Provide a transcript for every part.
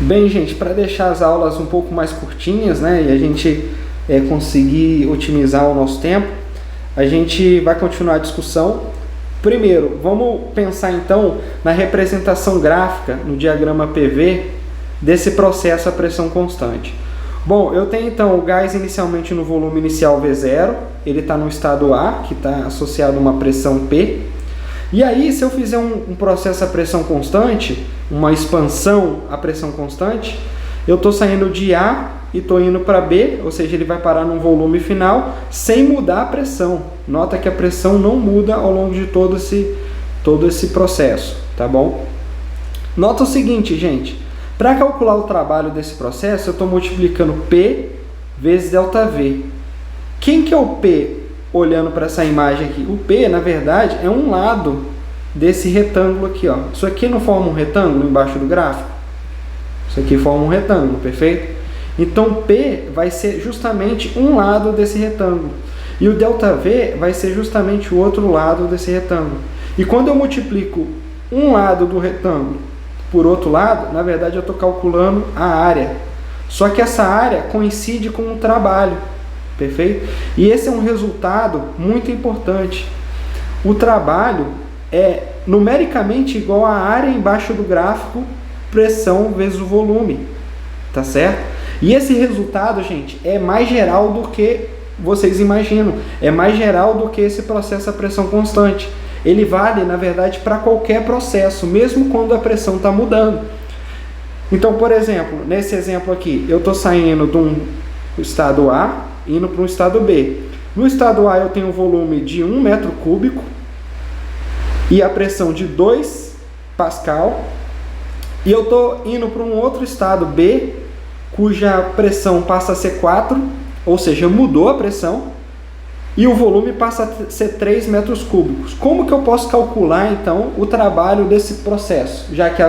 Bem, gente, para deixar as aulas um pouco mais curtinhas, né, e a gente conseguir otimizar o nosso tempo, a gente vai continuar a discussão. Primeiro, vamos pensar então na representação gráfica no diagrama PV desse processo a pressão constante. Bom, eu tenho então o gás inicialmente no volume inicial V0, ele está no estado A, que está associado a uma pressão P. E aí, se eu fizer um processo a pressão constante, uma expansão a pressão constante, eu estou saindo de A e estou indo para B, ou seja, ele vai parar num volume final sem mudar a pressão. Nota que a pressão não muda ao longo de todo esse processo, tá bom? Nota o seguinte, gente, para calcular o trabalho desse processo, eu estou multiplicando P vezes ΔV. Quem que é o P olhando para essa imagem aqui? O P, na verdade, é um lado desse retângulo aqui, ó. Isso aqui não forma um retângulo embaixo do gráfico? Isso aqui forma um retângulo, perfeito? Então, P vai ser justamente um lado desse retângulo. E o ΔV vai ser justamente o outro lado desse retângulo. E quando eu multiplico um lado do retângulo por outro lado, na verdade eu estou calculando a área. Só que essa área coincide com o trabalho, perfeito? E esse é um resultado muito importante. O trabalho é numericamente igual à área embaixo do gráfico, pressão vezes o volume, tá certo? E esse resultado, gente, é mais geral do que vocês imaginam. É mais geral do que esse processo a pressão constante. Ele vale, na verdade, para qualquer processo, mesmo quando a pressão está mudando. Então, por exemplo, nesse exemplo aqui, eu estou saindo de um estado A, indo para um estado B. No estado A eu tenho um volume de 1 metro cúbico e a pressão de 2 Pascal. E eu estou indo para um outro estado B, cuja pressão passa a ser 4, ou seja, mudou a pressão, e o volume passa a ser 3 metros cúbicos. Como que eu posso calcular, então, o trabalho desse processo, já que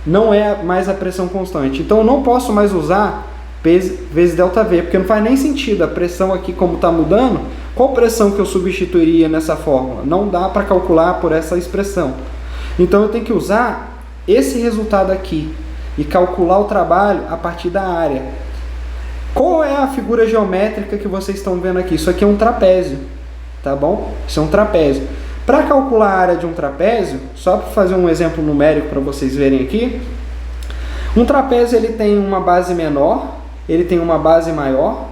não é mais a pressão constante? Então, eu não posso mais usar P vezes ΔV, porque não faz nem sentido. A pressão aqui, como está mudando, qual pressão que eu substituiria nessa fórmula? Não dá para calcular por essa expressão. Então, eu tenho que usar esse resultado aqui e calcular o trabalho a partir da área. Qual é a figura geométrica que vocês estão vendo aqui? Isso aqui é um trapézio, tá bom? Isso é um trapézio. Para calcular a área de um trapézio, só para fazer um exemplo numérico para vocês verem aqui, um trapézio ele tem uma base menor, ele tem uma base maior,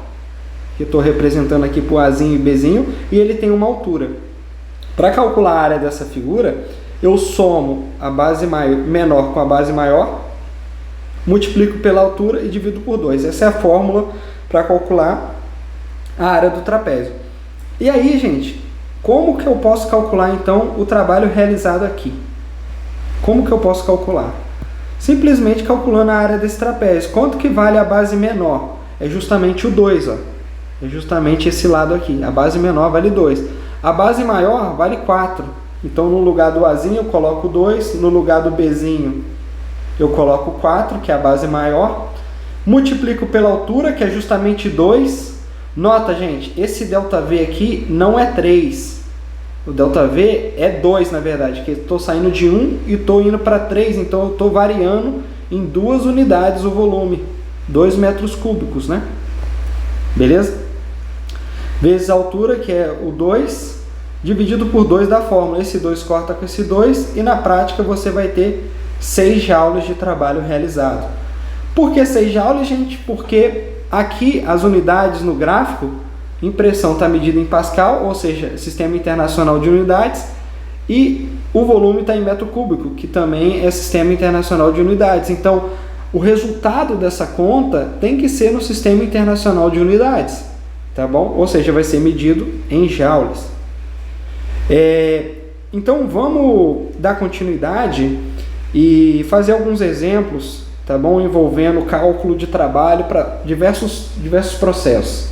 que eu estou representando aqui por Azinho e Bzinho, e ele tem uma altura. Para calcular a área dessa figura, eu somo a base menor com a base maior, multiplico pela altura e divido por 2. Essa é a fórmula para calcular a área do trapézio. E aí, gente, como que eu posso calcular, então, o trabalho realizado aqui? Como que eu posso calcular? Simplesmente calculando a área desse trapézio. Quanto que vale a base menor? É justamente o 2, ó. É justamente esse lado aqui. A base menor vale 2. A base maior vale 4. Então, no lugar do Azinho, eu coloco 2. No lugar do Bzinho, eu coloco 4, que é a base maior, multiplico pela altura, que é justamente 2. Nota, gente, esse ΔV aqui não é 3. O ΔV é 2, na verdade, que eu estou saindo de 1 e estou indo para 3, então eu estou variando em 2 unidades o volume, 2 metros cúbicos, né? Beleza? Vezes a altura, que é o 2, dividido por 2 da fórmula. Esse 2 corta com esse 2 e na prática você vai ter 6 joules de trabalho realizado. Por que 6 joules, gente? Porque aqui as unidades no gráfico, impressão está medida em Pascal, ou seja, Sistema Internacional de Unidades, e o volume está em metro cúbico, que também é Sistema Internacional de Unidades. Então, o resultado dessa conta tem que ser no Sistema Internacional de Unidades, tá bom? Ou seja, vai ser medido em joules. Então, vamos dar continuidade e fazer alguns exemplos, tá bom? Envolvendo cálculo de trabalho para diversos processos.